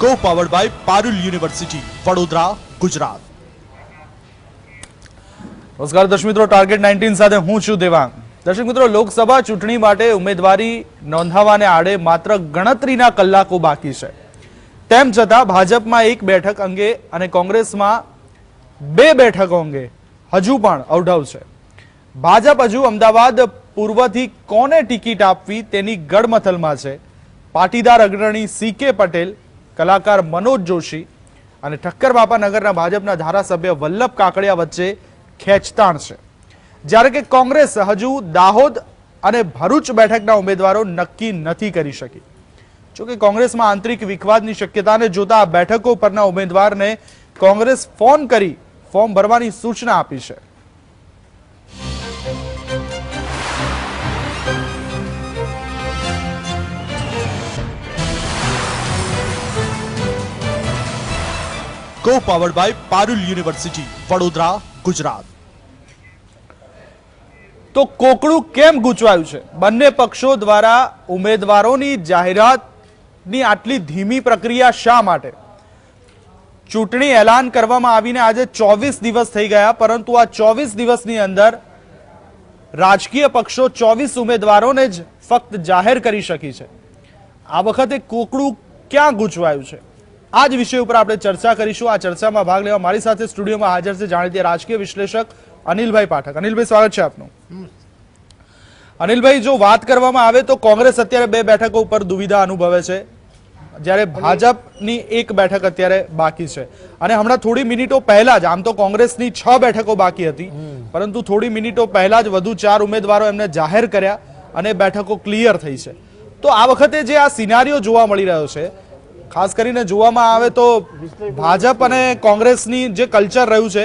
को powered by Parul university Vadodara Gujarat. નમસ્કાર દર્શક મિત્રો, ટાર્ગેટ 19 સાથે હું છું દેવાંગ। દર્શક મિત્રો, લોકસભા ચૂંટણી માટે ઉમેદવારી નોંધાવાને આડે માત્ર ગણતરીના કલાકો બાકી છે। તેમ છતાં ભાજપમાં એક બેઠક અંગે અને કોંગ્રેસમાં બે બેઠકો અંગે હજુ પણ અવઢવ છે। ભાજપ હજુ અમદાવાદ પૂર્વથી કોને ટિકિટ આપવી તેની ગડમથલમાં છે। પાટીદાર અગ્રણી CK પટેલ, કલાકાર મનોજ જોશી અને ઠક્કર બાપાનગરના ભાજપના ધારાસભ્ય વલ્લભ કાકડિયા વચ્ચે ખેંચતાણ છે, જ્યારે કે કોંગ્રેસ હજુ દાહોદ અને ભરૂચ બેઠકના ઉમેદવારો નક્કી નથી કરી શકી। જોકે કોંગ્રેસમાં આંતરિક વિખવાદની શક્યતાને જોતા આ બેઠકો પરના ઉમેદવારને કોંગ્રેસ ફોન કરી ફોર્મ ભરવાની સૂચના આપી છે। को powered by Parul university Vadodara Gujarat. તો કોકડું કેમ ગૂંચવાયું છે? બંને પક્ષો દ્વારા ઉમેદવારોની જાહેરાતની આટલી ધીમી પ્રક્રિયા શા માટે? ચૂંટણી એલાન કરવામાં આવીને આજે 24 દિવસ થઈ ગયા, પરંતુ આ 24 દિવસની અંદર રાજકીય પક્ષો 24 ઉમેદવારોને જ ફક્ત જાહેર કરી શકી છે। આ વખતે કોકડું ક્યાં ગૂંચવાયું છે? આ જ વિષય ઉપર આપણે ચર્ચા કરીશું। આ ચર્ચામાં ભાગ લેવા મારી સાથે સ્ટુડિયોમાં હાજર છે જાણીતા રાજકીય વિશ્લેષક અનિલભાઈ પાઠક। અનિલભાઈ, સ્વાગત છે આપનું। અનિલભાઈ, જો વાત કરવામાં આવે તો કોંગ્રેસ અત્યારે બે બેઠકો ઉપર દુવિધા અનુભવે છે, જ્યારે ભાજપની એક બેઠક અત્યારે બાકી છે। અને હમણાં થોડી મિનિટો પહેલા જ, આમ તો કોંગ્રેસની 6 બેઠકો બાકી હતી, પરંતુ થોડી મિનિટો પહેલા જ વધુ 4 ઉમેદવારો એમને જાહેર કર્યા અને બેઠકો ક્લિયર થઈ છે। તો આ વખતે જે આ સિનારીઓ જોવા મળી રહ્યો છે, ખાસ કરીને જોવામાં આવે તો ભાજપ અને કોંગ્રેસની જે કલ્ચર રહ્યું છે,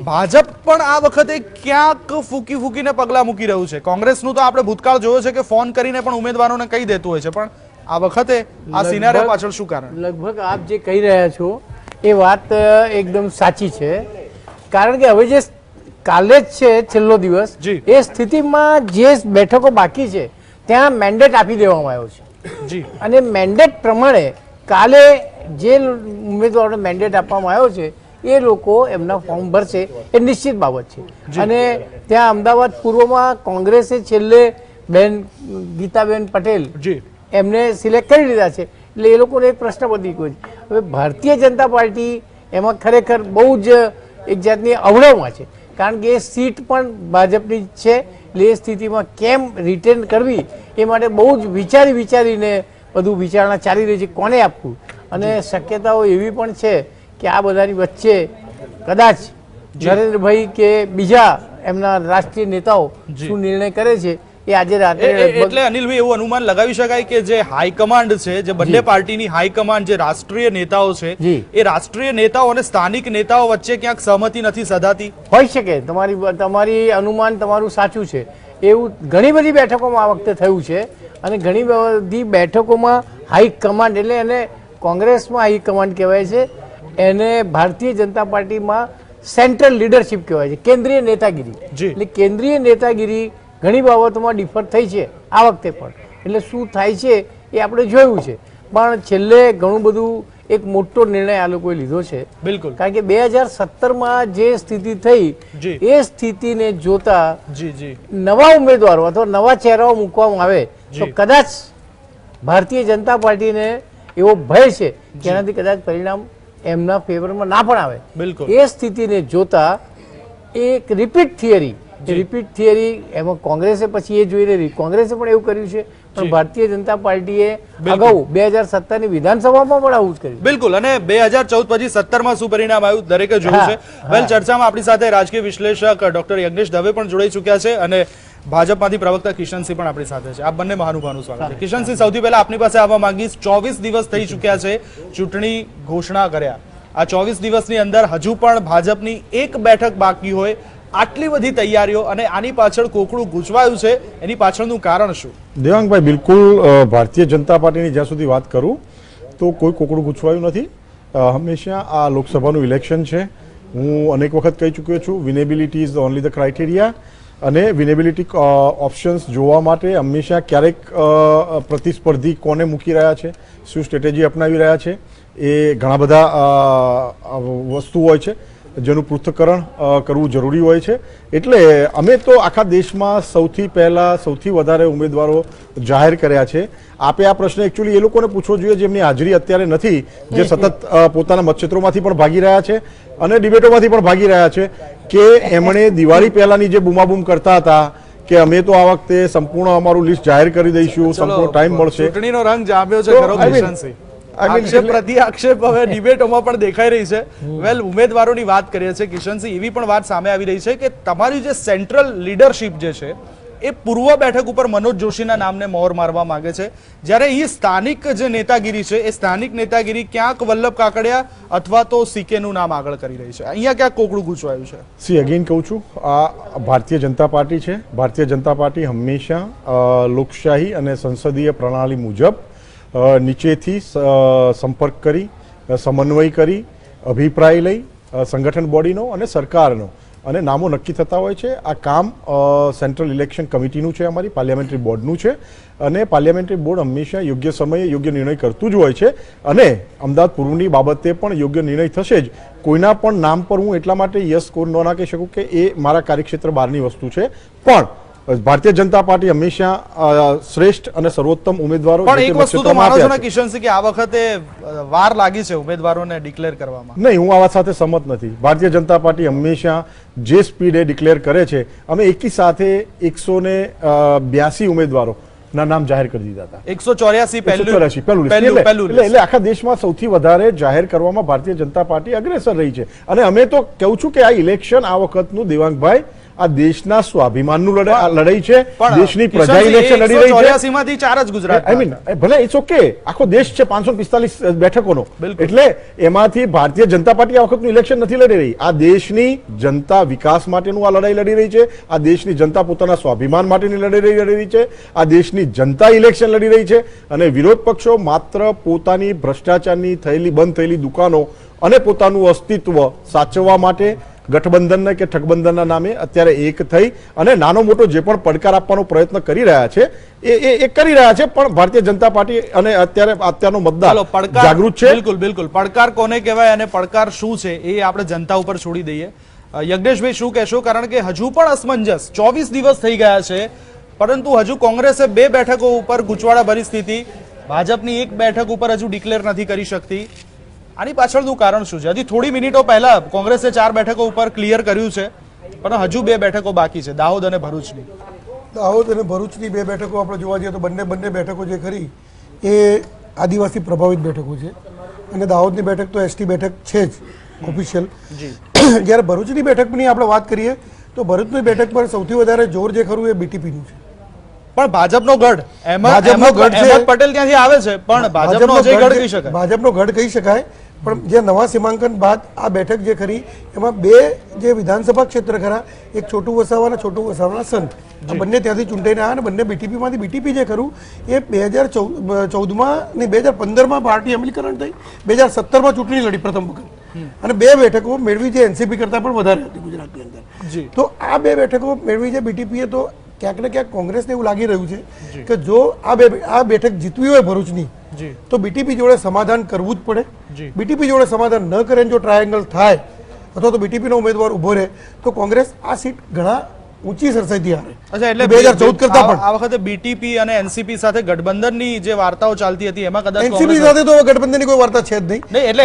ભાજપ પણ આ વખતે ક્યાંક ફૂકી ફૂકીને પગલા મૂકી રહ્યું છે। કોંગ્રેસનું તો આપણે ભૂતકાળ જોયો છે કે ફોન કરીને પણ ઉમેદવારોને કહી દેતું હોય છે, પણ આ વખતે આ સિનારીઓ પાછળ શું કારણ? લગભગ આપ જે કહી રહ્યા છો એ વાત એકદમ સાચી છે, કારણ કે હવે જે કાલે જ છે છેલ્લો દિવસ, એ સ્થિતિમાં જે બેઠકો બાકી છે ત્યાં મેન્ડેટ આપી દેવામાં આવ્યો છે જી, અને મેન્ડેટ પ્રમાણે કાલે જે ઉમેદવારોને મેન્ડેટ આપવામાં આવ્યો છે એ લોકો એમના ફોર્મ ભરશે, એ નિશ્ચિત બાબત છે। અને ત્યાં અમદાવાદ પૂર્વમાં કોંગ્રેસે છેલ્લે બેન ગીતાબેન પટેલ એમને સિલેક્ટ કરી લીધા છે, એટલે એ લોકોને એક પ્રશ્ન વધી ગયો છે। હવે ભારતીય જનતા પાર્ટી એમાં ખરેખર બહુ જ એક જાતની અવળવમાં છે, કારણ કે એ સીટ પણ ભાજપની જ છે, એટલે એ સ્થિતિમાં કેમ રિટેન કરવી એ માટે બહુ જ વિચારીને બધું વિચારણા ચાલી રહી છે, કોને આપવું। અને શક્યતાઓ એવી પણ છે કે આ બધાની વચ્ચે કદાચ નરેન્દ્રભાઈ કે બીજા એમના રાષ્ટ્રીય નેતાઓ શું નિર્ણય કરે છે એ આજે રાત્રે, એટલે અનિલભાઈ એવું અનુમાન લગાવી શકાય કે જે હાઈકમાન્ડ છે, જે બંને પાર્ટીની હાઈકમાન્ડ, જે રાષ્ટ્રીય નેતાઓ છે, એ રાષ્ટ્રીય નેતાઓ અને સ્થાનિક નેતાઓ વચ્ચે ક્યાંક સહમતિ નથી સધાતી? હોઈ શકે, તમારી અનુમાન તમારું સાચું છે। એવું ઘણી બધી બેઠકોમાં આ વખતે થયું છે, અને ઘણી બધી બેઠકોમાં હાઈકમાન્ડ, એટલે એને કોંગ્રેસમાં હાઈકમાન્ડ કહેવાય છે, એને ભારતીય જનતા પાર્ટીમાં સેન્ટ્રલ લીડરશિપ કહેવાય છે, કેન્દ્રીય નેતાગીરી। એટલે કેન્દ્રીય નેતાગીરી ઘણી બાબતોમાં ડિફર થઈ છે આ વખતે પણ, એટલે શું થાય છે એ આપણે જોયું છે। પણ છેલ્લે ઘણું બધું એક મોટો નિર્ણય આ લોકોએ લીધો છે, બિલકુલ, કારણ કે 2017માં જે સ્થિતિ થઈ એ સ્થિતિને જોતા નવા ઉમેદવારો અથવા નવા ચહેરાઓ મૂકવામાં આવે તો કદાચ ભારતીય જનતા પાર્ટીને એવો ભય છે કે એનાથી કદાચ પરિણામ એમના ફેવરમાં ના પણ આવે। બિલકુલ, એ સ્થિતિને જોતા એક રિપીટ થિયરી એમાં કોંગ્રેસે પછી એ જોઈ રહી, કોંગ્રેસે પણ એવું કર્યું છે, પણ ભારતીય જનતા પાર્ટીએ અગાઉ 2017ની વિધાનસભામાં પણ આવું જ કર્યું। બિલકુલ, અને 2014 પછી 17માં શું પરિણામ આવ્યું દરેકે જોયું છે। વેલ, ચર્ચામાં આપણી સાથે રાજકીય વિશ્લેષક ડોક્ટર યજ્ઞેશ દવે પણ જોડાઈ ચૂક્યા છે, અને ભાજપમાંથી પ્રવક્તા કિશનસિંહ પણ આપણી સાથે છે। આ બંને મહાનુભાવનું સ્વાગત છે। કિશનસિંહ, સૌથી પહેલા આપની પાસે આવવા માંગીશ। 24 દિવસ થઈ ચૂક્યા છે ચૂંટણી ઘોષણા કર્યા, આ 24 દિવસની અંદર હજુ પણ ભાજપની એક બેઠક બાકી હોય, આટલી બધી તૈયારીઓ અને આની પાછળ કોકડું ગૂંચવાયું છે, એની પાછળનું કારણ શું? દેવાંગભાઈ, બિલકુલ ભારતીય જનતા પાર્ટીની જ્યાં સુધી વાત કરું તો કોઈ કોકડું ગૂંચવાયું નથી। હંમેશા આ લોકસભાનું ઇલેક્શન છે, હું અનેક વખત કહી ચૂક્યો છું, વિનેબિલિટી ઇઝ ઓનલી ધ ક્રાઇટેરિયા, અને વિનેબિલિટી ઓપ્શન્સ જોવા માટે હંમેશા ક્યારેક પ્રતિસ્પર્ધી કોને મૂકી રહ્યા છે, શું સ્ટ્રેટેજી અપનાવી રહ્યા છે, એ ઘણા બધા વસ્તુ હોય છે જેનું પૃથ્થકરણ કરવું જરૂરી હોય છે. એટલે અમે તો આખા દેશમાં સૌથી પહેલાં સૌથી વધારે ઉમેદવારો જાહેર કર્યા છે. આપે આ પ્રશ્ન એકચ્યુઅલી એ લોકોને પૂછવો જોઈએ જેમની હાજરી અત્યારે નથી, જે સતત પોતાના મતક્ષેત્રોમાંથી પણ ભાગી રહ્યા છે અને ડિબેટોમાંથી પણ ભાગી રહ્યા છે, કે એમણે દિવાળી પહેલાની જે બૂમાબૂમ કરતા હતા કે અમે તો આ વખતે સંપૂર્ણ અમારું લિસ્ટ જાહેર કરી દઈશું, સંપૂર્ણ ટાઈમ મળશે. ચૂંટણીનો રંગ જામ્યો છે ખરો કિશનસિંહ. આક્ષેપ પ્રતિ આક્ષેપ હવે ડિબેટોમાં પણ દેખાઈ રહી છે. વેલ, ઉમેદવારોની વાત કરીએ છીએ કિશનસિંહ, એવી પણ વાત સામે આવી રહી છે કે તમારી જે સેન્ટ્રલ લીડરશિપ જે છે એ પૂર્વ બેઠક ઉપર મનોજ જોશીના નામને મોહર મારવા માંગે છે, જ્યારે એ સ્થાનિક જે નેતાગીરી છે એ સ્થાનિક નેતાગીરી ક્યાંક વલ્લભ કાકડિયા અથવા તો સીકેનું નામ આગળ કરી રહી છે. અહીંયા ક્યાંક કોકડું ગૂંચવાયું છે. સી અગેન કહું છું, આ ભારતીય જનતા પાર્ટી છે. ભારતીય જનતા પાર્ટી હંમેશા લોકશાહી અને સંસદીય પ્રણાલી મુજબ નીચેથી સંપર્ક કરી, સમન્વય કરી, અભિપ્રાય લઈ સંગઠન બોડીનો અને સરકારનો અને નામો નક્કી થતા હોય છે. આ કામ સેન્ટ્રલ ઇલેક્શન કમિટીનું છે, અમારી પાર્લિયામેન્ટરી બોર્ડનું છે અને પાર્લિયામેન્ટરી બોર્ડ હંમેશા યોગ્ય સમયે યોગ્ય નિર્ણય કરતું જ હોય છે અને અમદાવાદ પૂર્વની બાબતે પણ યોગ્ય નિર્ણય થશે જ. કોઈના પણ નામ પર હું એટલા માટે યસ કોર ન નાખી શકું કે એ મારા કાર્યક્ષેત્ર બહારની વસ્તુ છે, પણ ભારતીય જનતા પાર્ટી હંમેશા શ્રેષ્ઠ અને સર્વોત્તમ ઉમેદવારો. પણ એક વસ્તુ તો માનો છો ને કિશનસિંહ કે આ વખતે વાર લાગી છે ઉમેદવારોને ડિક્લેર કરવામાં? નહીં, હું આ વાત સાથે સંમત નથી. ભારતીય જનતા પાર્ટી હંમેશા જે સ્પીડે ડિક્લેર કરે છે, અમે એકી સાથે 182 ઉમેદવારો ના નામ જાહેર કરી દીધા હતા. 184 પહેલું એટલે આખા દેશમાં સૌથી વધારે જાહેર કરવામાં ભારતીય જનતા પાર્ટી અગ્રેસર રહી છે. અને અમે તો કહું છું કે આ ઇલેક્શન આ વખતનું દેવાંગભાઈ આ દેશના સ્વાભિમાનનું લડાઈ છે, દેશની પ્રજા ઇલેક્શન લડી રહી છે. 184 માંથી 4 જ ગુજરાત. આઈ મીન ભલે ઇટ્સ ઓકે, આખો દેશ છે 545 બેઠકોનો, એટલે એમાંથી ભારતીય જનતા પાર્ટી આ વખતનું ઇલેક્શન નથી લડી રહી. આ દેશની જનતા વિકાસ માટેનું આ લડાઈ લડી રહી છે. આ દેશની જનતા પોતાના સ્વાભિમાન માટેની લડી રહી છે. આ દેશની જનતા ઇલેક્શન લડી રહી છે અને વિરોધ પક્ષો માત્ર પોતાની ભ્રષ્ટાચારની થયેલી બંધ થયેલી દુકાનો અને પોતાનું અસ્તિત્વ સાચવવા માટે ગઠબંધનના કે ઠગબંધનના નામે અત્યારે એક થઈ અને નાનો મોટો જે પણ પડકાર આપવાનો પ્રયત્ન કરી રહ્યા છે એ કરી રહ્યા છે. પણ ભારતીય જનતા પાર્ટી અને અત્યારનો મતદાર જાગૃત છે. બિલકુલ બિલકુલ. પડકાર કોને કહેવાય અને પડકાર શું છે એ આપણે જનતા ઉપર છોડી દઈએ. યજ્ઞેશભાઈ શું કહેશો? કારણ કે હજુ પણ અસમંજસ 24 દિવસ થઈ ગયા છે, પરંતુ હજુ કોંગ્રેસે 2 બેઠકો ઉપર ગૂંચવાડા ભરી સ્થિતિ, ભાજપની 1 બેઠક ઉપર હજુ ડિક્લેર નથી કરી શકતી. આની પાછળનું કારણ શું છે? હજી થોડી મિનિટો પહેલા કોંગ્રેસે 4 બેઠકો ઉપર ક્લિયર કર્યું છે, પણ હજુ 2 બેઠકો બાકી છે, દાહોદ અને ભરૂચની. દાહોદ અને ભરૂચની 2 બેઠકો આપણે જોવા જઈએ તો બંને બેઠકો જે ખરી એ આદિવાસી પ્રભાવિત બેઠકો છે અને દાહોદની બેઠક તો એસટી બેઠક છે જ ઓફિશિયલ. જ્યારે ભરૂચની બેઠકની આપણે વાત કરીએ તો ભરૂચની બેઠક પર સૌથી વધારે જોર જે ખરું એ બીટીપીનું છે. પણ ભાજપનો ગઢ અહેમદ પટેલ ત્યાંથી આવે છે, પણ ભાજપનો અજય ગઢ કહી શકાય. ભાજપનો ગઢ કહી શકાય, પણ જે નવા સીમાંકન બાદ આ બેઠક જે ખરી એમાં 2 જે વિધાનસભા ક્ષેત્ર ખરા, એક છોટું વસાવા અને છોટું વસાવાના સંત, આ બંને ત્યાંથી ચૂંટાઈને આવ્યા અને બંને બીટીપીમાંથી. બીટીપી જે ખરું એ 2014માં ને 2015માં પાર્ટી અમલીકરણ થઈ, 2017માં ચૂંટણી લડી પ્રથમ વખત અને 2 બેઠકો મેળવી જે એનસીપી કરતા પણ વધારે હતી ગુજરાતની અંદર. તો આ 2 બેઠકો મેળવી છે બીટીપીએ. તો ક્યાંક ને ક્યાંક કોંગ્રેસને એવું લાગી રહ્યું છે કે જો આ બેઠક જીતવી હોય ભરૂચની તો બીટીપી જોડે સમાધાન કરવું જ પડે. બીટીપી જોડે સમાધાન ન કરે, જો ટ્રાયેંગલ થાય અથવા તો બીટીપી નો ઉમેદવાર ઉભો રહે તો કોંગ્રેસ આ સીટ ઘણા ઊંચી સરસાઈથી હારે. અચ્છા, એટલે 2014 કરતા પણ આ વખતે બીટીપી અને એનસીપી સાથે ગઠબંધનની જે વાર્તાઓ ચાલતી હતી એમાં કદાચ એનસીપી સાથે તો ગઠબંધનની કોઈ વાર્તા છે જ નહીં. એટલે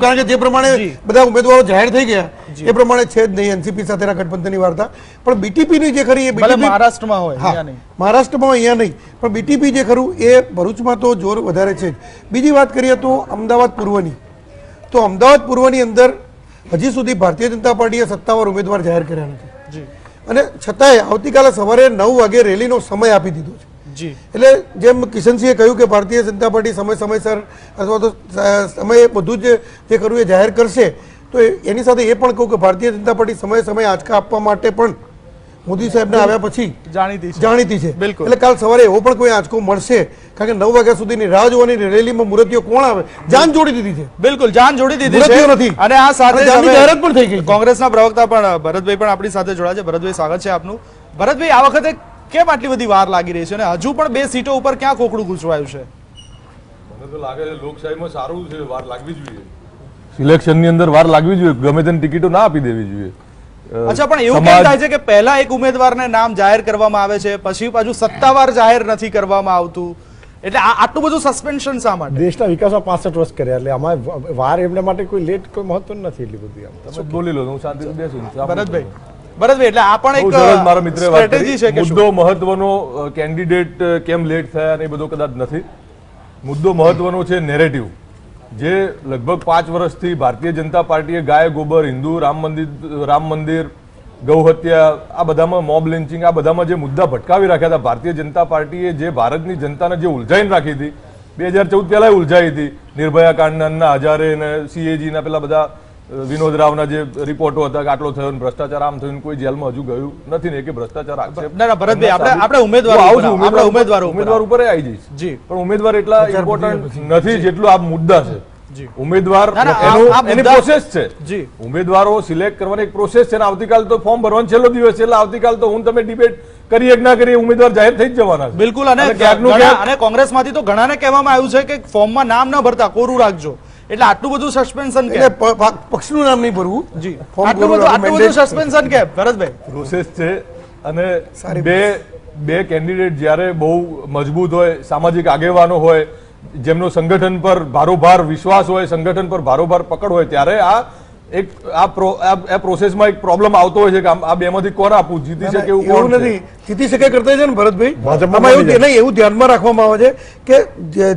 કારણ કે જે પ્રમાણે બધા ઉમેદવારો જાહેર થઈ ગયા એ પ્રમાણે છે જ નહીં એનસીપી સાથેના ગઠબંધનની વાર્તા. પણ બીટીપી ની જે ખરી એ મહારાષ્ટ્રમાં હોય, મહારાષ્ટ્રમાં અહીંયા નહીં, પણ બીટીપી જે ખરું એ ભરૂચમાં તો જોર વધારે છે. બીજી વાત કરીએ તો અમદાવાદ પૂર્વની, તો અમદાવાદ પૂર્વની અંદર હજી સુધી ભારતીય જનતા પાર્ટીએ સત્તાવાર ઉમેદવાર જાહેર કર્યા નથી અને છતાંય આવતીકાલે સવારે 9 વાગે રેલીનો સમય આપી દીધો છે. એટલે જેમ કિશનસિંહે કહ્યું કે ભારતીય જનતા પાર્ટી સમયસર અથવા તો સમય બધું જ જે ખરું એ જાહેર કરશે, તો એની સાથે એ પણ કહું કે ભારતીય જનતા પાર્ટી સમયે આંચકા આપવા માટે પણ મોદી સાહેબને આવ્યા પછી જાણીતી છે. એટલે કાલ સવારે એવો પણ કોઈ આંચકો મળશે, કારણ કે 9 વાગ્યા સુધીની રાહ જોવાની, રેલીમાં મૂર્તિઓ કોણ આવે, જાન જોડી દીધી છે. બિલકુલ જાન જોડી દીધી છે નથી. અને આ સાથે જાહેરાત પણ થઈ ગઈ. કોંગ્રેસના પ્રવક્તા પણ ભરતભાઈ પણ આપણી સાથે જોડાયા છે. ભરતભાઈ, સ્વાગત છે આપનું. ભરતભાઈ, આ વખતે કેમ આટલી બધી વાર લાગી રહી છે અને હજુ પણ 2 સીટો ઉપર ક્યાં કોકડું ગૂંચવાયું છે? મને મને તો લાગે છે લોકશાહીમાં સારું છે, વાર લાગવી જોઈએ. સિલેક્શનની અંદર વાર લાગવી જોઈએ, ગમે તેને ટિકિટો ના આપી દેવી જોઈએ. અચ્છા, પણ એવું કેમ થાય છે કે પહેલા એક ઉમેદવારને નામ જાહેર કરવામાં આવે છે, પછી પાછું સત્તાવાર જાહેર નથી કરવામાં આવતું? એટલે આટલું બધું સસ્પેન્શન શા માટે? દેશના વિકાસમાં 65 વર્ષ કર્યા, એટલે આમાં વાર એમના માટે કોઈ લેટ કોઈ મહત્વ નથી એટલી બધી. આમ તમે બોલી લો, હું શાંતિથી બેસું. ભરતભાઈ, એટલે આ પણ બહુ સરસ મારા એક મિત્રે વાત સ્ટ્રેટેજી કરી. છે કે શું? મુદ્દો મહત્વનો કેન્ડિડેટ કેમ લેટ થયા ને એ બધો કદાચ નથી. મુદ્દો મહત્વનો છે નેરેટિવ, જે લગભગ 5 વર્ષથી ભારતીય જનતા પાર્ટીએ ગાય ગોબર, હિન્દુ રામ મંદિર, ગૌ હત્યા, આ બધામાં મોબ લિન્ચિંગ, આ બધામાં જે મુદ્દા ભટકાવી રાખ્યા હતા, ભારતીય જનતા પાર્ટીએ જે ભારતની જનતાને જે ઉલઝાઈને રાખી હતી, 2014 પહેલા ઉલઝાઈ હતી, નિર્ભયા કાંડના અન્ના હજારે ને CAG ના પેલા બધા વિનોદ રાવના જે રિપોર્ટો હતા કે આટલો થયો ને ભ્રષ્ટાચાર આમ થયું, કોઈ જેલમાં હજુ ગયું નથી ને કે ભ્રષ્ટાચાર આક્ષેપ. ના, ભરતભાઈ, આપણે ઉમેદવાર ઉપર આવી જઈશ જી, પણ ઉમેદવાર એટલા ઇમ્પોર્ટન્ટ નથી જેટલું આ મુદ્દા છે. ઉમેદવાર ના, એની પ્રોસેસ છે જી. ઉમેદવારો સિલેક્ટ કરવાની એક પ્રોસેસ છે ને આવતીકાલ તો ફોર્મ ભરવાનો છેલ્લો દિવસ છે, એટલે આવતીકાલ તો હું તમે ડિબેટ કરીએ કે ના કરીએ, ઉમેદવાર જાહેર થઈ જ જવાના છે. બિલકુલ. અને ક્યાંકનું ક્યાંક અને કોંગ્રેસમાંથી તો ઘણાને કહેવામાં આવ્યું છે કે ફોર્મમાં નામ ન ભરતા, કોરું રાખજો. એટલે આટલું બધું સસ્પેન્શન કે એટલે પક્ષનું નામ નહીં ભરવું. જી, ફોર્મ આટલું બધું સસ્પેન્શન કે ભરતભાઈ? પ્રોસેસ છે. અને બે કેન્ડિડેટ જ્યારે બહુ મજબૂત હોય, સામાજિક આગેવાનો હોય, જેમનો સંગઠન પર ભારોભાર વિશ્વાસ હોય, સંગઠન પર ભારોભાર પકડ હોય, ત્યારે આ પ્રોસેસમાં એક પ્રોબ્લેમ આવતો હોય છે કે આ બેમાંથી કોણ આપવું, જીતી શકે એવું એવું કોણ છે? નથી. જીતી શકે કરતા છે ને ભરતભાઈ, ભાજપમાં આમાં એવું મળી જાય. નહીં, એવું ધ્યાનમાં રાખવામાં આવે છે કે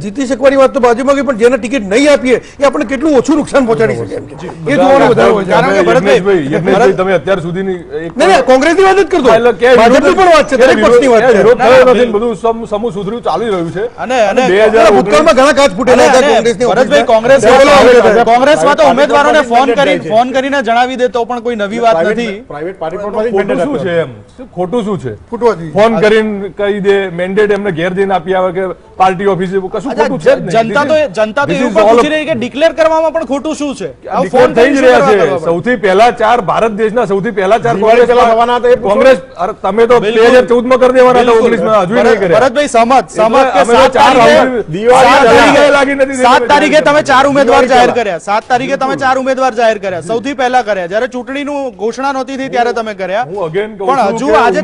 જીતી શકવાની વાત તો બાજુમાં ગઈ, પણ જેને ટિકિટ નહીં આપીએ એ આપણે કેટલું ઓછું નુકસાન પહોંચાડી શકે એમ છે. એ જોવાનું વધારે હોય છે. કારણ કે યજ્ઞેશભાઈ, તમે અત્યાર સુધીની નહીં, કોંગ્રેસની વાત જ કરતો, એટલે ક્યાંય ભાજપની પણ વાત છે, દરેક પક્ષની વાત છે. વિરોધ થયો નથી ને બધું સમૂહ સુધર્યું ચાલી રહ્યું છે. અને 2019 ભૂતકાળમાં ઘણા કાચ ફૂટેલા હતા કોંગ્રેસની ભરતભાઈ, ઓફિસમાં. કોંગ્રેસમાં તો ઉમેદવારોને ફોન કરીને જણાવી દે તો પણ કોઈ નવી વાત નથી. પ્રાઇવેટ પાર્ટી ખોટું શું છે એમ? ખોટું શું છે? ફૂટવા જોઈએ. ફોન કરીને કહી દે, મેન્ડેટ એમને ઘેર જઈને આપી આવે કે પાર્ટી ઓફિસે, કશું ખોટું છે જ નહીં. જનતા તો This એવું is પણ all પૂછી રહી કે ડિક્લેર કરવામાં પણ ખોટું શું છે? આવું declare ફોન થઈ કરીને જ રહ્યા શું છે. કરવા સૌથી પહેલા 4 ભારત દેશના સૌથી પહેલા 4 દિવાળી પહેલા થવાના હતા એ પૂછો. કોંગ્રેસ, અરે તમે તો 2014 માં કરી દેવાના હતા, 19 માં હજુ નહીં કર્યા. ભરતભાઈ, સહમત કે અમે તો 7 ચાર તારીખે દિવાળી લાગી નથી. 7 તારીખે તમે 4 ઉમેદવાર દિવાળી જાહેર પહેલા. કર્યા. 7 તારીખે તમે 4 ઉમેદવાર જાહેર કર્યા, સૌથી પહેલા કર્યા જ્યારે ચૂંટણીનું ઘોષણા નહોતી થઈ ત્યારે તમે કર્યા. હું again કહું પણ છું હજુ કે આજે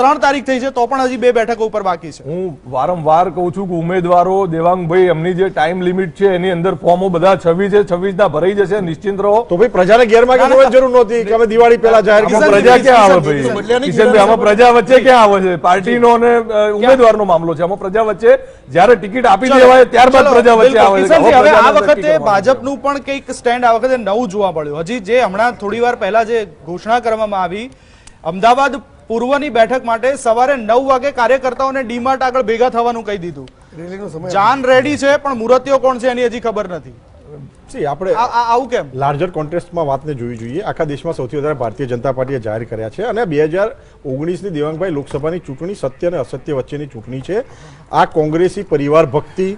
3 તારીખ થઈ છે તો પણ હજી 2 બેઠકો ઉપર બાકી છે. હું વારંવાર કહું છું કે ઉમેદવારો, દેવાંગભાઈ, એમની જે ટાઈમ લિમિટ છે એની અંદર ફોર્મો બધા 26 ના ભરાઈ જશે, નિશ્ચિંત રહો. તો ભાઈ પ્રજાને ગેરમાર્ગે દોરવાની જરૂર નહોતી કે અમે દિવાળી પહેલા જાહેર આમાં કરી. પ્રજા ક્યાં આવે કિશનજી, ભાઈ? કિશનભાઈ, આમાં પ્રજા વચ્ચે ક્યાં આવે છે? પાર્ટીનો અને ઉમેદવારનો મામલો છે. આમાં પ્રજા વચ્ચે જ્યારે ટિકિટ આપી દેવાય ત્યારબાદ પ્રજા વચ્ચે આવે છે. કિશનજી, હવે આ પ્રજાને વખતે નક્કી કરવાનું. ભાજપનું પણ કંઈક સ્ટેન્ડ આ વખતે નવું જોવા મળ્યું. હજી જે હમણાં થોડી વાર પહેલા જે ઘોષણા કરવામાં આવી, અમદાવાદ પૂર્વની બેઠક માટે સવારે 9 વાગે કાર્યકર્તાઓને ડીમાર્ટ આગળ ભેગા થવાનું કહી દીધું. રેલીનો સમય જાન રેડી છે પણ મુરતીઓ કોણ છે એની હજી ખબર નથી. આપણે આવું કેમ? લાર્જર કોન્ટેક્સ્ટમાં વાતને જોવી જોઈએ. આખા દેશમાં સૌથી વધારે ભારતીય જનતા પાર્ટીએ જાહેર કર્યા છે અને 2019ની દેવાંગભાઈ લોકસભાની ચૂંટણી સત્ય અને અસત્ય વચ્ચેની ચૂંટણી છે. આ કોંગ્રેસી પરિવાર ભક્તિ,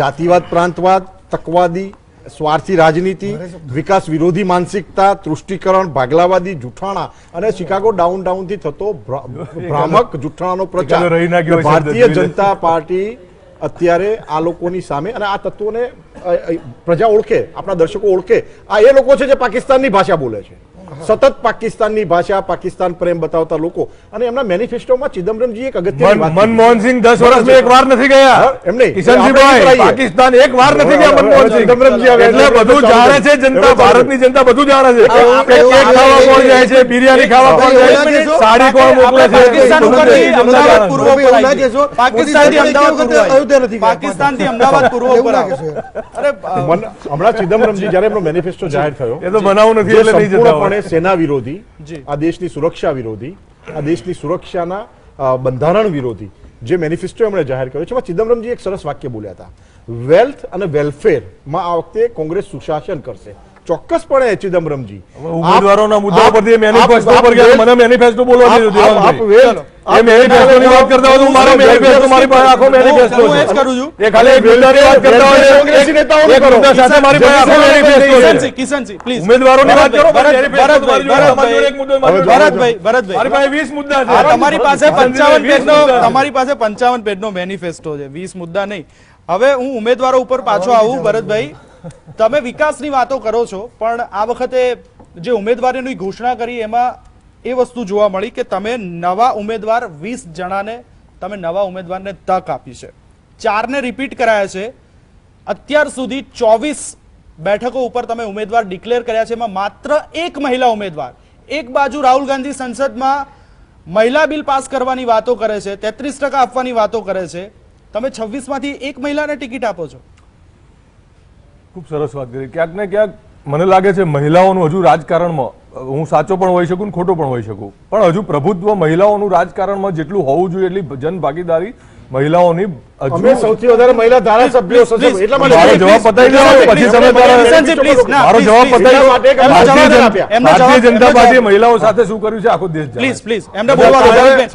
જાતિવાદ, પ્રાંતવાદ, તકવાદી, સ્વાર્થી રાજનીતિ, વિકાસ વિરોધી માનસિકતા, તૃષ્ટિકરણ, ભાગલાવાદી જૂઠાણા અને શિકાગો ડાઉનટાઉનથી થતો ભ્રામક જૂઠાણાનો પ્રચાર. એકલો રહી ના ગયો શબ્દ ભારતીય જોઈને. જનતા પાર્ટી અત્યારે આ લોકોની સામે, અને આ તત્વોને પ્રજા ઓળખે, આપણા દર્શકો ઓળખે, આ એ લોકો છે જે પાકિસ્તાનની ભાષા બોલે છે, સતત પાકિસ્તાનની ભાષા, પાકિસ્તાન પ્રેમ બતાવતા લોકો. અને એમના મેનિફેસ્ટોમાં ચિદમ્બરમજી એક અગત્યની વાત કીધી. મનમોહનસિંહ 10 વર્ષમાં એક વાર નથી ગયા. એમ નહીં. કિશનજીભાઈ, આપણે પાકિસ્તાન એક વાર નથી ગયા મનમોહનસિંહ. ચિદમ્બરમજી આવે. એટલે બધું જાણે છે જનતા, ભારતની જનતા બધું જાણે છે. કેક ખાવા કોણ જાય છે, બિરયાની ખાવા કોણ જાય છે, સાડી કોણ મોકલે છે, પાકિસ્તાન ઉપરથી અમદાવાદ પૂર્વ ઉપર એવું ના આવી કહેશો. ગયું. પાકિસ્તાનથી અમદાવાદ પૂર્વ આવી અયોધ્યા નથી ગયું. ગયા. પાકિસ્તાનથી અમદાવાદ પૂર્વ એવું ઉપર ના આવ્યું. કહેશો. અરે હમણાં ચિદમ્બરમજી જ્યારે એમનો મેનિફેસ્ટો જાહેર થયો, એ તો બનાવ નથી જે એટલે નહીં જતા સંપૂર્ણપણે હોય. સેના વિરોધી, જી. આ દેશની સુરક્ષા વિરોધી, આ દેશની સુરક્ષાના બંધારણ વિરોધી જે મેનિફેસ્ટો એમણે જાહેર કર્યો છે, એમાં ચિદમ્બરમજી એક સરસ વાક્ય બોલ્યા હતા, વેલ્થ અને વેલફેરમાં આ વખતે કોંગ્રેસ સુશાસન કરશે. ચોક્કસપણે ચિદમ્બરમજી ઉમેદવારોના મુદ્દા પરથી મેનિફેસ્ટો પર ગયા. મને મેનિફેસ્ટો બોલવા દેજો દેવાંગભાઈ. એ મેનિફેસ્ટોની વાત કરતા હોય તો મારો મેનિફેસ્ટો, મારી પાસે આખો મેનિફેસ્ટો હું એ જ છે. કરું છું. એ ખાલી એક મુદ્દાની વાત કરતા હોય, કોંગ્રેસી નેતાઓને એક કરો. મુદ્દા સાથે મારી પાસે આખો મેનિફેસ્ટો છે. કિશનજી, please. ઉમેદવારોની વાત કરો, ભરતભાઈ, મેનિફેસ્ટો તમારી જોડે, તમારી જોડે એક મુદ્દો, મારી જોડે ભરતભાઈ, મારી પાસે 20 મુદ્દા છે. તમારી પાસે 55 20 પેજનો મુદ્દા છે. તમારી પાસે 55 પેજનો મેનિફેસ્ટો છે, 20 મુદ્દા નહીં. હવે હું ઉમેદવારો ઉપર પાછો આવું. ભરતભાઈ, તમે વિકાસની વાતો કરો છો, પણ આ વખતે જે ઉમેદવારીની ઘોષણા કરી એમાં એ વસ્તુ જોવા મળી કે તમે નવા ઉમેદવાર 20 જણાને તમે નવા ઉમેદવારને તક આપી છે, 4ને રિપીટ કરાયા છે. અત્યાર સુધી 24 બેઠકો ઉપર તમે ઉમેદવાર ડિક્લેર કર્યા છે, એમાં માત્ર એક મહિલા ઉમેદવાર. એક બાજુ રાહુલ ગાંધી સંસદમાં મહિલા બિલ પાસ કરવાની વાતો કરે છે, 33% આપવાની વાતો કરે છે, તમે 26 માંથી એક મહિલાને ટિકિટ આપો છો. ખૂબ સરસ વાત કરી. ક્યાંક ને ક્યાંક મને લાગે છે મહિલાઓનું હજુ રાજકારણમાં, હું સાચો પણ હોઈ શકું ને ખોટો પણ હોઈ શકું, પણ હજુ પ્રભુત્વ મહિલાઓનું રાજકારણમાં જેટલું હોવું જોઈએ એટલી જન ભાગીદારી મહિલાઓની અમે સૌથી વધારે મહિલા ધારાસભ્યો સસબ એટલા માટે મારો જવાબ પતાવી દો, પછી તમે કિશનજી, please, ના, મારો please, જવાબ please. પતાવી માટે દો. એમનો જવાબ ભારતીય જનતા એમનો પાર્ટીએ જવાબ. મહિલાઓ સાથે શું કર્યું છે આખો દેશ જાણે પ્લીઝ છે. પ્લીઝ એમને બોલવા દો.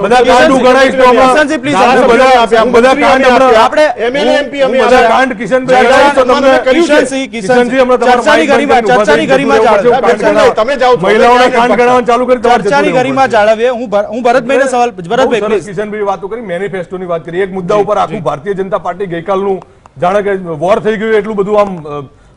બધા કાંડ ઉઘાડાઈશ તો હમણાં. કિશનજી, please, હું બધા કાંડ હમણાં આપણે MLA MP અમે હું બધા કાંડ કિશનભાઈ ચર્ચા તો તમને કિશનસિંહ, કિશનસિંહ હમણાં તમારા ચર્ચાની માઇક ગરિમા, બંધ કરીને ચર્ચાની ગરિમા ઉભા થઈને જાળવો. કાંડ ગણાવો. તમે જાઓ છો. મહિલાઓના કાંડ ગણાવવાનું ચાલુ કરી તમારે જતું ચર્ચાની રહેવું ગરિમા પડશે. જાળવીએ. હું ભરતભાઈને સવાલ, બહુ ભરતભાઈ સરસ પ્લીઝ. કિશનભાઈ વાતો કરી, મેનિફેસ્ટોની વાત કરી. એક મુદ્દા ઉપર આખું ભારતીય જનતા પાર્ટી ગઈકાલનું જાણે કે વોર થઈ ગયું એટલું બધું આમ,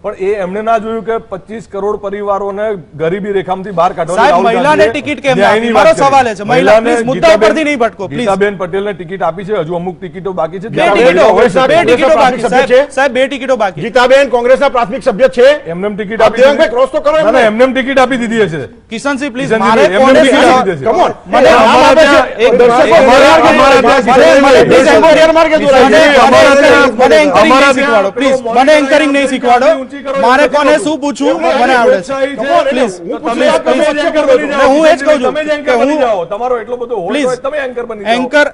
પણ એ એમને ના જોયું કે 25 કરોડ પરિવારોને ગરીબી રેખામાંથી બહાર કાઢવાની સાહેબ, રાહુલ મહિલાને ગાંધીએ ટિકિટ કેમ ન્યાયની ના આપી? વાત મારો કરી. સવાલ છે, મહિલા, મહિલાને please, મુદ્દા ગીતાબેન- ઉપરથી નહીં ભટકો, please. ગીતાબેન પટેલને ટિકિટ આપી છે, હજુ અમુક ટિકિટો બાકી છે. બે ત્યારે ટિકિટો હોય શકે. બે ટિકિટો બાકી સભ્ય સાહેબ, છે. સાહેબ, બે ટિકિટો બાકી. ગીતાબેન કોંગ્રેસના પ્રાથમિક સભ્ય છે. એમને એમ ટિકિટ આ આપી દેવાંગભાઈ દીધી. cross તો કરો ના, એમને. ના, એમને એમ ટિકિટ આપી દીધી હશે. કિશનસિંહ પ્લીઝ, કિશનજી, મારે એમને કોને ટિકિટ સવાલ- આપી દેશે. Come on. મને અમારા આપે છે. ત્યાં એક દર્શકો અમારા ત્યાં મને please Empire anchor- માર્ગે દોરાય મને- છે. મને અમારા ત્યાં- મને anchoring અમારા નહીં શીખવાડો, ત્યાં please. મને anchoring નહીં શીખવાડો. મારે કોને શું પૂછવું મને આવડે છે. Please. તમે જ એન્કર બની જાઓ. હું એ જ કહું છું તમે જ એન્કર કે બની હું- જાઓ. તમારો એટલો બધો હોશ Please. હોય તમે એન્કર બની જાઓ. એન્કર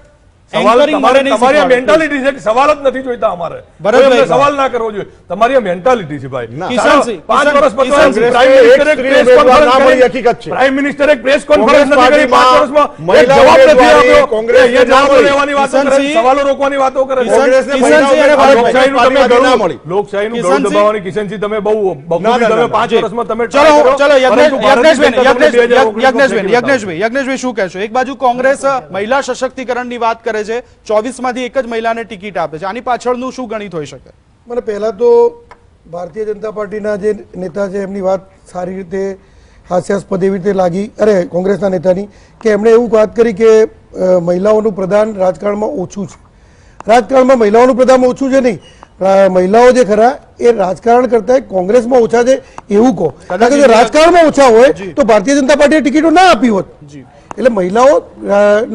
સવાલ anchoring મારે નહીં તમારી શીખવાડો. મેન્ટાલિટી છે કે સવાલ જ નથી જોઈતા અમારે. ભરતભાઈ, કોઈ અમને સવાલ ના કરવો જોઈએ. તમારી આ મેન્ટાલિટી છે ભાઈ. કિશનસિંહ, 5 વર્ષ પછી કિશનસિંહ, પ્રાઇમ મિનિસ્ટરે એક પ્રેસ સ્ત્રી ઉમેદવાર ના કોન્ફરન્સ મળી, કરી. હકીકત છે. પ્રાઇમ મિનિસ્ટરે પ્રેસ કોન્ફરન્સ કોંગ્રેસ નથી કરી 5 પાર્ટીમાં વર્ષમાં. એક મહિલા જવાબ નથી ઉમેદવારી આપ્યો. કોંગ્રેસને અહીંયા ના જવાબો મળી. લેવાની વાતો કરે છે, કિશનસિંહ, સવાલો રોકવાની વાતો કરે છે. કોંગ્રેસને કિશનસિંહ મહિલા અને ઉમેદવાર લોકશાહીનું તમે પાર્ટીમાંથી ના ગળું- મળી. લોકશાહીનું ગળું કિશનસિંહ, દબાવવાની કિશનસિંહ તમે બહુ બખૂબી ના, ના, તમે ના. 5 વર્ષમાં તમે ચલો try કર્યો. ચલો પરંતુ ભારતીય જનતા તમને 2019 યજ્ઞેશભાઈ શું કહેશો? એક બાજુ કોંગ્રેસ મહિલા સશક્તિકરણની વાત કરે છે, 24 માંથી એક જ મહિલાને ટિકિટ આપે છે, આની પાછળનું શું ગણિત હોઈ શકે? મને પહેલાં તો ભારતીય જનતા પાર્ટીના જે નેતા છે એમની વાત સારી રીતે હાસ્યાસ્પદ એવી રીતે લાગી, અરે કોંગ્રેસના નેતાની, કે એમણે એવું વાત કરી કે મહિલાઓનું પ્રદાન રાજકારણમાં ઓછું છે. રાજકારણમાં મહિલાઓનું પ્રદાન ઓછું છે નહીં, મહિલાઓ જે ખરા એ રાજકારણ કરતા કોંગ્રેસમાં ઓછા છે એવું કહો. કારણ કે જો રાજકારણમાં ઓછા હોય તો ભારતીય જનતા પાર્ટીએ ટિકિટો ના આપી હોત. એટલે મહિલાઓ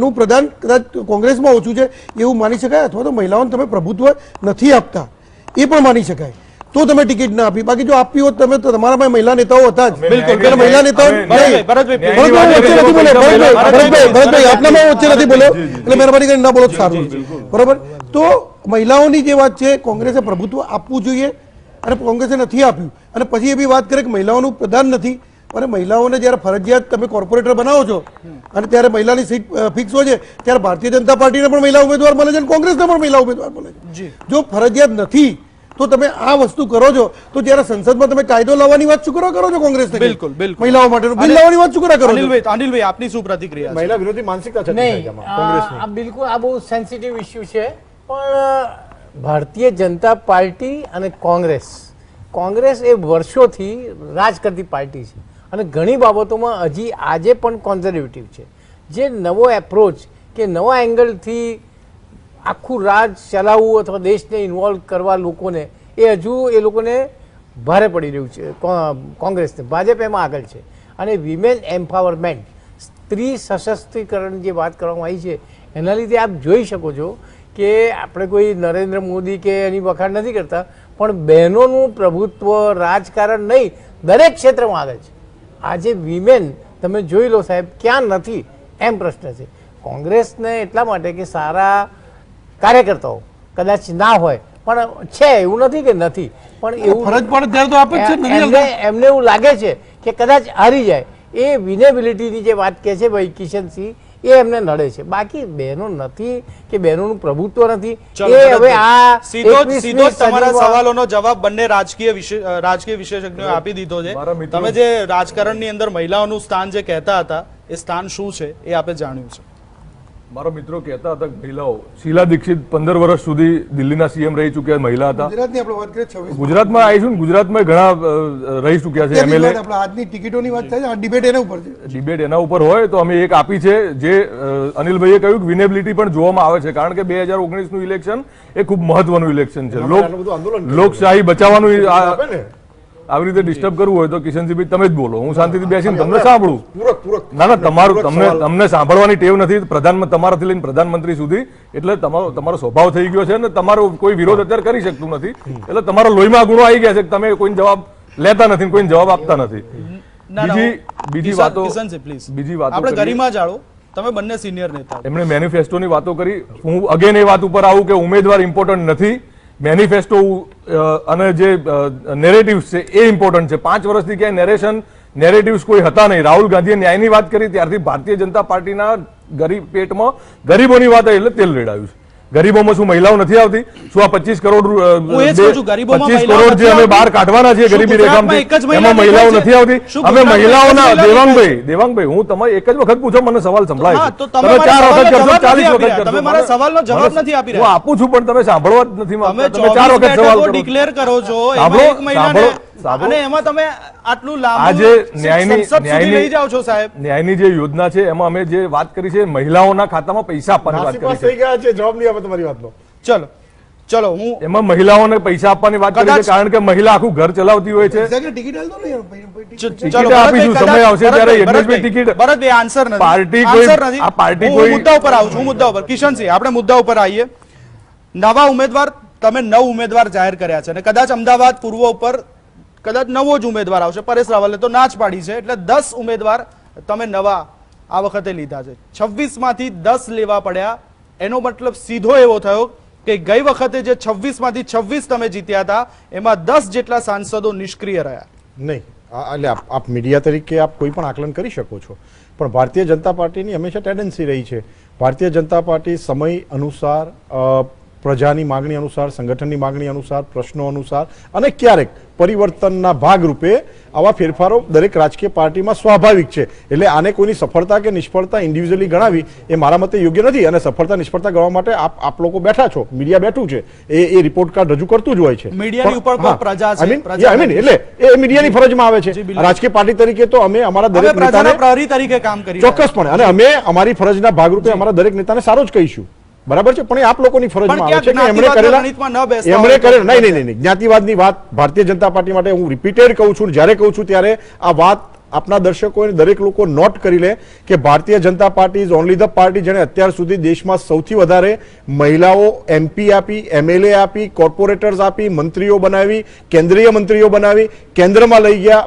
નું પ્રદાન કદાચ કોંગ્રેસમાં ઓછું છે એવું માની શકાય, અથવા તો મહિલાઓને તમે પ્રભુત્વ નથી આપતા એ પણ માની શકાય, તો તમે ટિકિટ ના આપી. બાકી જો આપી હોત તમે તો તમારા પાસે મહિલા નેતાઓ હતા જ. બિલકુલ. એટલે મહિલા નેતાઓ ભરતભાઈ, ભરતભાઈ, ભરતભાઈ આપનામાં વચ્ચે નથી બોલ્યો એટલે મહેરબાની કરીને ના બોલો તો સારું. બરોબર, તો મહિલાઓની જે વાત છે, કોંગ્રેસે પ્રભુત્વ આપવું જોઈએ અને કોંગ્રેસે નથી આપ્યું, અને પછી એ બી વાત કરે કે મહિલાઓનું પ્રધાન નથી. અને મહિલાઓને જ્યારે ફરજિયાત તમે કોર્પોરેટર બનાવો છો અને ત્યારે મહિલાની સીટ ફિક્સ હોય છે, ત્યારે ભારતીય જનતા પાર્ટીને પણ મહિલા ઉમેદવાર મળે છે અને કોંગ્રેસને પણ મહિલા ઉમેદવાર મળે છે. જો ફરજિયાત નથી તો તમે આ વસ્તુ કરો છો, તો જ્યારે સંસદમાં તમે કાયદો લાવવાની વાત શું કરો છો કોંગ્રેસને? બિલકુલ, બિલકુલ. મહિલાઓ માટે બિલ લાવવાની વાત શું કરો છો? અનિલભાઈ આપની શું પ્રતિક્રિયા છે? મહિલા વિરોધી માનસિકતા છે નહીં, કોંગ્રેસની. આ બિલકુલ આ બહુ સેન્સિટિવ ઇસ્યુ છે. પણ ભારતીય જનતા પાર્ટી અને કોંગ્રેસ એ વર્ષોથી રાજ કરતી પાર્ટી છે અને ઘણી બાબતોમાં હજી આજે પણ કોન્ઝર્વેટિવ છે. જે નવો એપ્રોચ કે નવા એંગલથી આખું રાજ ચલાવવું અથવા દેશને ઇન્વોલ્વ કરવા લોકોને એ હજુ એ લોકોને ભારે પડી રહ્યું છે. કોંગ્રેસને, ભાજપ એમાં આગળ છે. અને વિમેન એમ્પાવરમેન્ટ, સ્ત્રી સશક્તિકરણ જે વાત કરવામાં આવી છે એના લીધે આપ જોઈ શકો છો કે આપણે કોઈ નરેન્દ્ર મોદી કે એની વખાણ નથી કરતા, પણ બહેનોનું પ્રભુત્વ રાજકારણ નહીં દરેક ક્ષેત્રમાં આગળ છે. આજે વિમેન તમે જોઈ લો સાહેબ ક્યાં નથી એમ પ્રશ્ન છે. કોંગ્રેસને એટલા માટે કે સારા કાર્યકર્તાઓ કદાચ ના હોય પણ છે, એવું નથી કે નથી, પણ એવું ફરજ પડે ત્યારે તો આપે જ છે ને. એમને એવું લાગે છે કે કદાચ હારી જાય. એ વિનેબિલિટીની જે વાત કહે છે ભાઈ કિશનસિંહ, એ એમને નડે છે. બાકી બહેનો નથી કે બહેનોનું પ્રભુત્વ નથી. એ હવે આ સીધો જ 21મી તમારા સદીમાં- સવાલોનો જવાબ બંને રાજકીય વિશેષજ્ઞોએ આપી દીધો છે. મારા મિત્રો- તમે જે રાજકારણની અંદર મહિલાઓનું સ્થાન જે કહેતા હતા એ સ્થાન શું છે એ આપે જાણ્યું છે. મારા મિત્રો કહેતા હતા કે મહિલાઓ, શીલા દીક્ષિત 15 વર્ષ સુધી દિલ્હીના સીએમ રહી ચૂક્યા મહિલા હતા. ગુજરાતની આપણે વાત કરીએ 26 ગુજરાતમાં આવીશું ને, ગુજરાતમાં ઘણા રહી ચૂક્યા છે એમએલએ. આપણે આજની ટિકિટોની વાત થાય છે, આ ડિબેટ એના ઉપર છે. ડિબેટ એના ઉપર હોય તો અમે એક આપી છે, જે અનિલભાઈએ કહ્યું કે વિનેબિલિટી પણ જોવામાં આવે છે, કારણ કે 2019નું ઇલેક્શન એ ખૂબ મહત્વનું ઇલેક્શન છે. લોકશાહી બચાવવાનું આવી રીતે ડિસ્ટર્બ કરવું હોય તો કિશનસિંહભાઈ તમે જ બોલો, હું શાંતિથી બેસીને તમને સાંભળું. ના ના, તમને સાંભળવાની ટેવ નથી તમારાથી લઈને પ્રધાનમંત્રી સુધી, એટલે તમારો સ્વભાવ થઈ ગયો છે અને તમારો કોઈ વિરોધ અત્યારે કરી શકતું નથી, એટલે તમારા લોહીમાં ગુણો આવી ગયા છે કે તમે કોઈને જવાબ લેતા નથી, કોઈને જવાબ આપતા નથી. બીજી વાતો આપણે ગરિમા જાળો, તમે બંને સિનિયર નેતા. એમણે મેનિફેસ્ટોની વાતો કરી. હું અગેન એ વાત ઉપર આવું કે ઉમેદવાર ઇમ્પોર્ટન્ટ નથી, મેનિફેસ્ટો અને જે નેરેટિવ્સ છે એ ઇમ્પોર્ટન્ટ છે. 5 વર્ષથી ક્યાંય નેરેટિવ્સ કોઈ હતા નહીં. રાહુલ ગાંધીએ ન્યાયની વાત કરી ત્યારથી ભારતીય જનતા પાર્ટીના પેટમાં ગરીબોની વાત આવી એટલે તેલ રેડાયું છે. ગરીબોમાં શું મહિલાઓ નથી આવતી? શું આ 25 કરોડ જે અમે બહાર કાઢવાના છીએ ગરીબી રેખામાંથી, એમાં મહિલાઓ નથી આવતી? અમે મહિલાઓના દેવાંગભાઈ, હું તમે એક જ વખત પૂછો, મને સવાલ સંભળાય છે. તમે 4 વખત કરશો, 40 વખત કરશો. તમે મારા સવાલનો જવાબ નથી આપી રહ્યા. હું આપું છું પણ તમે સાંભળવા જ નથી માંગતા. તમે 4 વખત સવાલ કરો, ડિક્લેર કરો છો, એમાં એક મહિલાને અને એમાં તમે આટલું લાંબુ ન્યાયની લઈ જાઓ છો સાહેબ. ન્યાયની જે યોજના છે એમાં અમે જે વાત કરી છે, મહિલાઓના ખાતામાં પૈસા આપવાની વાત કરી છે. જવાબ નહીં આપે તમારી વાતનો. ચલો હું એમાં મહિલાઓને પૈસા આપવાની વાત કરી છે, કારણ કે મહિલા આખું ઘર ચલાવતી હોય છે. ટિકિટ હાલ દો ને યાર, ટિકિટ આપીશું, સમય આવશે ત્યારે યજ્ઞેશભાઈ ટિકિટ. ભરતભાઈ આન્સર નથી, પાર્ટી આ પાર્ટી કોઈ મુદ્દા ઉપર આવું છું, મુદ્દા ઉપર. કિશનસિંહ, આપણે મુદ્દા ઉપર આવીએ. નવા ઉમેદવાર, તમે 9 ઉમેદવાર જાહેર કર્યા છે અને કદાચ અમદાવાદ પૂર્વ ઉપર કદાચ નવો જ ઉમેદવાર આવશે. પરેશ રાવલે તો ના જ પાડી છે, એટલે 10 ઉમેદવાર તમે નવા આ વખતે લીધા છે. 26 માંથી 10 લેવા પડ્યા. એનો મતલબ સીધો એવો થયો કે ગઈ વખતે જે 26 માંથી 26 તમે જીત્યા હતા, એમાં 10 જેટલા સાંસદો નિષ્ક્રિય રહ્યા. નહીં, એટલે આપ મીડિયા તરીકે આપ કોઈ પણ આકલન કરી શકો છો, પણ ભારતીય જનતા પાર્ટીની હંમેશા ટેન્ડન્સી રહી છે. ભારતીય જનતા પાર્ટી સમય અનુસાર, પ્રજાની માગણી અનુસાર, સંગઠનની માગણી અનુસાર, પ્રશ્નો અનુસાર અને ક્યારેક પરિવર્તનના ભાગરૂપે આવા ફેરફારો દરેક રાજકીય પાર્ટીમાં સ્વાભાવિક છે. એટલે આને કોઈની સફળતા કે નિષ્ફળતા ઇન્ડિવિજ્યુઅલી ગણાવી એ મારા મતે યોગ્ય નથી. અને સફળતા નિષ્ફળતા ગણવા માટે આપ લોકો બેઠા છો, મીડિયા બેઠું છે, એ રિપોર્ટ કાર્ડ રજૂ કરતું જ હોય છે. મીડિયાની ઉપર કોઈ પ્રજા છે, એટલે એ મીડિયાની ફરજમાં આવે છે. રાજકીય પાર્ટી તરીકે તો અમે અમારા દરેક નેતાને પ્રહરી તરીકે કામ કરી ચોક્કસપણે, અને અમે અમારી ફરજના ભાગરૂપે અમારા દરેક નેતાને સારો જ કહીશું. બરાબર છે, પણ એ આપ લોકોની ફરજમાં આવે છે કે એમણે કરેલા નહીં, જ્ઞાતિવાદની વાત ભારતીય જનતા પાર્ટી માટે હું રિપીટેડ કહું છું, જ્યારે કહું છું ત્યારે આ વાત આપના દર્શકો દરેક લોકો નોટ કરી લે કે Bharatiya Janata Party is only the party જેણે અત્યાર સુધી દેશમાં સૌથી વધારે મહિલાઓ એમપી આપી, એમએલએ આપી, કોર્પોરેટર્સ આપી, મંત્રીઓ બનાવી, કેન્દ્રીય મંત્રીઓ બનાવી, કેન્દ્રમાં લઈ ગયા,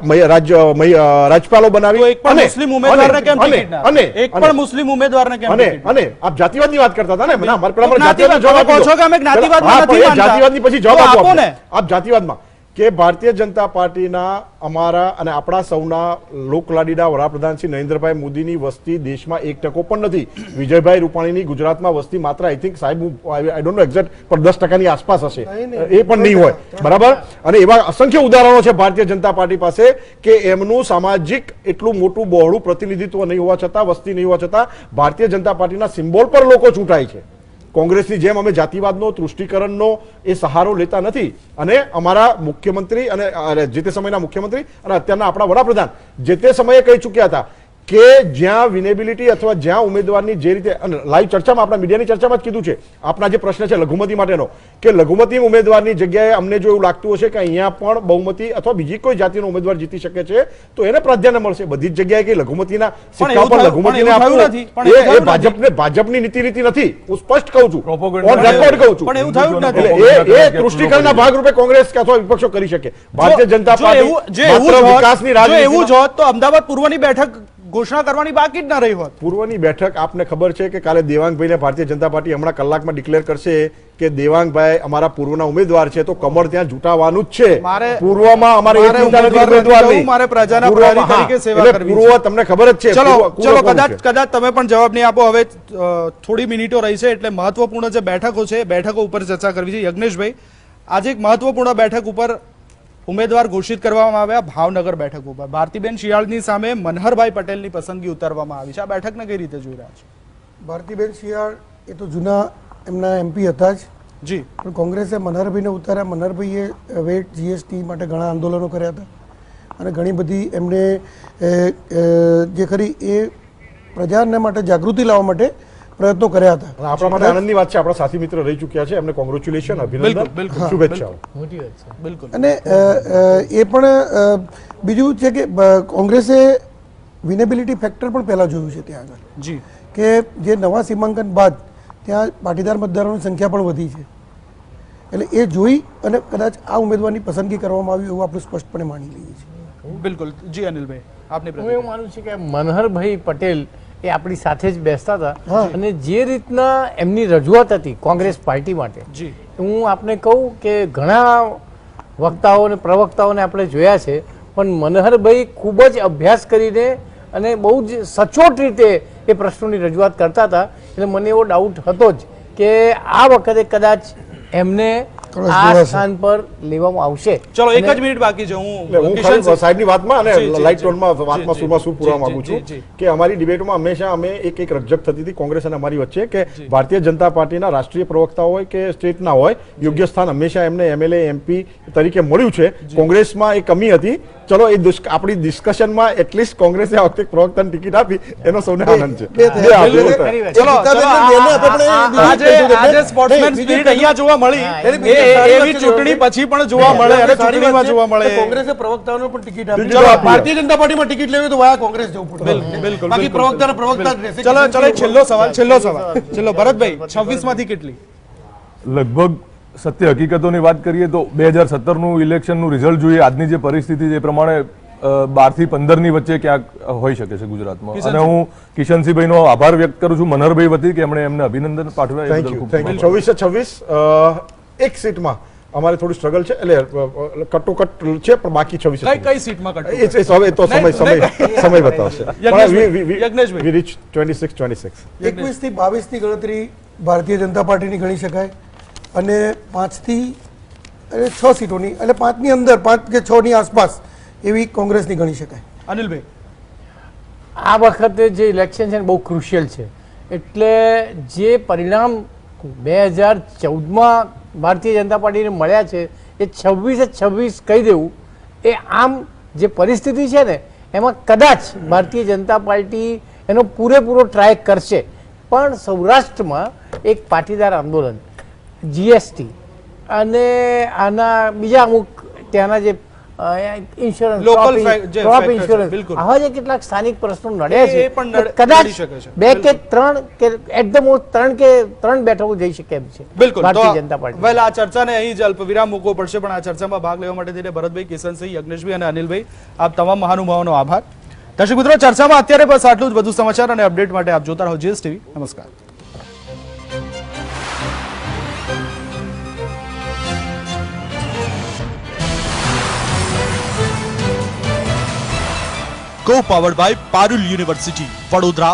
રાજ્યપાલો બનાવી. એક પણ મુસ્લિમ ઉમેદવારને કેમ ટિકિટ ના? એક પણ મુસ્લિમ ઉમેદવારને કેમ ટિકિટ? અને આપ જાતિવાદની વાત કરતા હતા ને, જાતિવાદની પછી જવાબ આપો ને. આપ જાતિવાદમાં કે ભારતીય જનતા પાર્ટીના અમારા અને આપણા સૌના લોકલાડીના વડાપ્રધાન શ્રી નરેન્દ્રભાઈ મોદીની વસ્તી દેશમાં 1% પણ નથી. વિજયભાઈ રૂપાણીની ગુજરાતમાં વસ્તી માત્ર આઈ થિંક સાહેબ આઈ ડોન્ટ નો એક્ઝેક્ટ પણ 10%ની આસપાસ હશે, એ પણ નહીં હોય. બરાબર, અને એવા અસંખ્ય ઉદાહરણો છે ભારતીય જનતા પાર્ટી પાસે કે એમનું સામાજિક એટલું મોટું બહોળું પ્રતિનિધિત્વ નહીં હોવા છતાં, વસ્તી નહીં હોવા છતાં ભારતીય જનતા પાર્ટીના સિમ્બોલ પર લોકો ચૂંટાય છે. કોંગ્રેસની જેમ અમે જાતિવાદનો, તૃષ્ટિકરણનો એ સહારો લેતા નથી. અને અમારા મુખ્યમંત્રી અને જે તે સમયના મુખ્યમંત્રી અને અત્યારના આપણા વડાપ્રધાન જે તે સમયે કહી ચૂક્યા હતા કે જ્યાં વિનેબિલિટી અથવા જ્યાં ઉમેદવારની જે રીતે લાઈવ ચર્ચામાં, આપણા મીડિયાની ચર્ચામાં જ કીધું છે, આપના જે પ્રશ્ન છે લઘુમતી માટેનો, કે લઘુમતી ઉમેદવારની જગ્યાએ અમને જો એવું લાગતું હશે કે અહીંયા પણ બહુમતી અથવા બીજી કોઈ જાતિનો ઉમેદવાર જીતી શકે છે તો એને પ્રાધાન્ય મળશે. બધી જ જગ્યાએ કે લઘુમતીના સિક્કા પણ લઘુમતીને આપવું એ ભાજપની નીતિ નથી. હું સ્પષ્ટ કહું છું, ઓન રેકોર્ડ કહું છું. એ તૃષ્ટિકરણના ભાગરૂપે કોંગ્રેસ અથવા વિપક્ષો કરી શકે. ભારતીય જનતા પાર્ટી માત્ર વિકાસની રાજનીતિ. એવું જ હોત તો અમદાવાદ પૂર્વની બેઠક ઘોષણા કરવાની બાકી જ ના રહી હોત. પૂર્વની બેઠક આપને ખબર છે કે કાલે દેવાંગભાઈને ભારતીય જનતા પાર્ટી હમણાં કલાકમાં ડિક્લેર કરશે કે દેવાંગભાઈ અમારા પૂર્વના ઉમેદવાર છે, તો કમર ત્યાં જૂટાવાનું જ છે. પૂર્વમાં અમારે મારે પ્રજાના પ્રહરી તરીકે સેવા કરવી છે. પૂર્વ તમને ખબર જ છે. ચલો કદાચ તમે પણ જવાબ નહીં આપો. હવે થોડી મિનિટો રહી છે એટલે મહત્વપૂર્ણ જે બેઠકો છે બેઠકો ઉપર ચર્ચા કરવી છે. યજ્ઞેશભાઈ, આજે એક મહત્વપૂર્ણ બેઠક ઉપર ઉમેદવાર ઘોષિત કરવામાં આવ્યા. ભાવનગર બેઠક ઉપર ભારતીબેન શિયાળની સામે મનહરભાઈ પટેલની પસંદગી ઉતારવામાં આવી છે. આ બેઠકને કઈ રીતે જોઈ રહ્યા છો? ભારતીબેન શિયાળ એ તો જૂના એમના MP હતા જ, જી પણ કોંગ્રેસે મનહરભાઈને ઉતાર્યા. મનહરભાઈએ વેટ GST માટે ઘણા આંદોલનો કર્યા હતા અને ઘણી બધી એમણે જે ખરી એ પ્રજાને માટે જાગૃતિ લાવવા માટે પ્રયત્નો કર્યા હતા. અને આપણા માટે આનંદની વાત છે, આપણા સાથી મિત્ર રહી ચૂક્યા છે, એમને કોંગ્રેચ્યુલેશન, અભિનંદન, બિલકુલ. શુભેચ્છાઓ. મોટી વાત છે. બિલકુલ. અને એ પણ બીજું છે કે કોંગ્રેસે વિનેબિલિટી ફેક્ટર પણ પહેલાં જોયું છે ત્યાં આગળ, જી કે જે નવા સીમાંકન બાદ ત્યાં પાટીદાર મતદારોની સંખ્યા પણ વધી છે. એટલે એ જોઈ અને કદાચ આ ઉમેદવારની પસંદગી કરવામાં આવી એવું આપણે સ્પષ્ટપણે માની લઈએ છીએ. બિલકુલ. જી અનિલભાઈ, આપની હું એવું માનું છું કે મનહરભાઈ પટેલ એ આપણી સાથે જ બેસતા હતા અને જે રીતના એમની રજૂઆત હતી કોંગ્રેસ પાર્ટી માટે, જી હું આપને કહું કે ઘણા વક્તાઓ અને પ્રવક્તાઓને આપણે જોયા છે, પણ મનહરભાઈ ખૂબ જ અભ્યાસ કરીને અને બહુ જ સચોટ રીતે એ પ્રશ્નોની રજૂઆત કરતા હતા. એટલે મને એવો ડાઉટ હતો જ કે આ વખતે કદાચ એમને આ સ્થાન પર લેવામાં આવશે. ચલો એક જ મિનિટ બાકી છે. હું કિશન ખાલી સાહેબની વાતમાં જી, અને જી, લાઇટ જી. ટોનમાં જી, વાતમાં જી, સુરમાં શું પૂરવા જી, માંગુ જી, છું જી. કે અમારી ડિબેટમાં હંમેશા અમે એક રકઝક થતી હતી કોંગ્રેસ અને અમારી વચ્ચે કે ભારતીય જનતા પાર્ટીના રાષ્ટ્રીય પ્રવક્તા હોય કે સ્ટેટના હોય, યોગ્ય સ્થાન હંમેશા એમને MLA MP તરીકે મળ્યું છે. કોંગ્રેસમાં એ કમી હતી. ચલો એ આપણી ડિસ્કશનમાં એટલીસ્ટ કોંગ્રેસે આ વખતે પ્રવક્તાની ટિકિટ આપી એનો સૌને આનંદ છે. બે બે આપી બિલકુલ, હતા. ખરી વાત. ચલો ગીતાબેનને બેને આપણે આજે સ્પોર્ટ્સમેન સ્પિરિટ અહીંયા જોવા મળી. એવી ચૂંટણી પછી પણ જોવા મળે અને ચૂંટણીમાં જોવા મળે. કોંગ્રેસે પ્રવક્તાઓને પણ ટિકિટ આપી. ટિકિટો આપી. ભારતીય જનતા પાર્ટીમાં ટિકિટ લેવી તો વાયા કોંગ્રેસ જવું પડે. બિલકુલ. બાકી પ્રવક્તાને પ્રવક્તા જ રહેશે. ચલો એક છેલ્લો સવાલ. ચલો ભરતભાઈ, 26 માંથી કેટલી? લગભગ સત્ય હકીકતોની વાત કરીએ તો 2017નું ઇલેક્શનનું રિઝલ્ટ જોઈએ, આજની જે પરિસ્થિતિ છે એ પ્રમાણે 12 થી 15 ની વચ્ચે ક્યાંક હોઈ શકે છે ગુજરાતમાં. અને હું કિશનસિંહભાઈનો આભાર વ્યક્ત કરું છું મનહરભાઈ વતી કે એમણે એમને અભિનંદન પાઠવ્યા એ થેન્ક બદલ યુ, ખૂબ થેન્ક યુ. 26 એક સીટમાં અમારે થોડું સ્ટ્રગલ છે, એટલે કટોકટ છે, પણ બાકી 26 કઈ સીટમાં કટો? હવે તો સમય બતાવશે. યજ્ઞેશભાઈ. We reach 26. 21 થી 22 ની ગણતરી ભારતીય જનતા પાર્ટીની ગણી શકાય અને 5 થી 6 સીટોની એટલે 5 ની અંદર 5 કે 6 ની આસપાસ એવી કોંગ્રેસની ગણી શકાય. અનિલભાઈ, આ વખતે જે ઇલેક્શન છે ને બહુ ક્રુશિયલ છે. એટલે જે પરિણામ 2014માં ભારતીય જનતા પાર્ટીને મળ્યા છે એ 26 કહી દેવું એ આમ જે પરિસ્થિતિ છે ને એમાં કદાચ ભારતીય જનતા પાર્ટી એનો પૂરેપૂરો ટ્રાય કરશે, પણ સૌરાષ્ટ્રમાં એક પાટીદાર આંદોલન, GST અને આના બીજા અમુક ત્યાંના જે ઇન્સ્યોરન્સ, Local જે ક્રોપ factor છે, ઇન્સ્યોરન્સ, બિલકુલ. આવા જે કેટલાક સ્થાનિક પ્રશ્નો નડ્યા છે એ પણ તો નડી કદાચ શકે છે. 2 કે 3 કે એટ ધ મોસ્ટ 3 કે 3 બેઠકો જઈ શકે એમ છે બિલકુલ. ભારતીય જનતા પાર્ટી. વેલ, આ ચર્ચાને અહીં જ અલ્પવિરામ મૂકવો પડશે, પણ આ ચર્ચામાં ભાગ લેવા માટે થઈને ભરતભાઈ, કિશનસિંહ, યજ્ઞેશભાઈ અને અનિલભાઈ, આપ તમામ મહાનુભાવોનો આભાર. દર્શક મિત્રો, ચર્ચામાં અત્યારે બસ આટલું જ. વધુ સમાચાર અને અપડેટ માટે આપ જોતા રહો GSTV. નમસ્કાર. Co-powered by Parul University, Vadodara,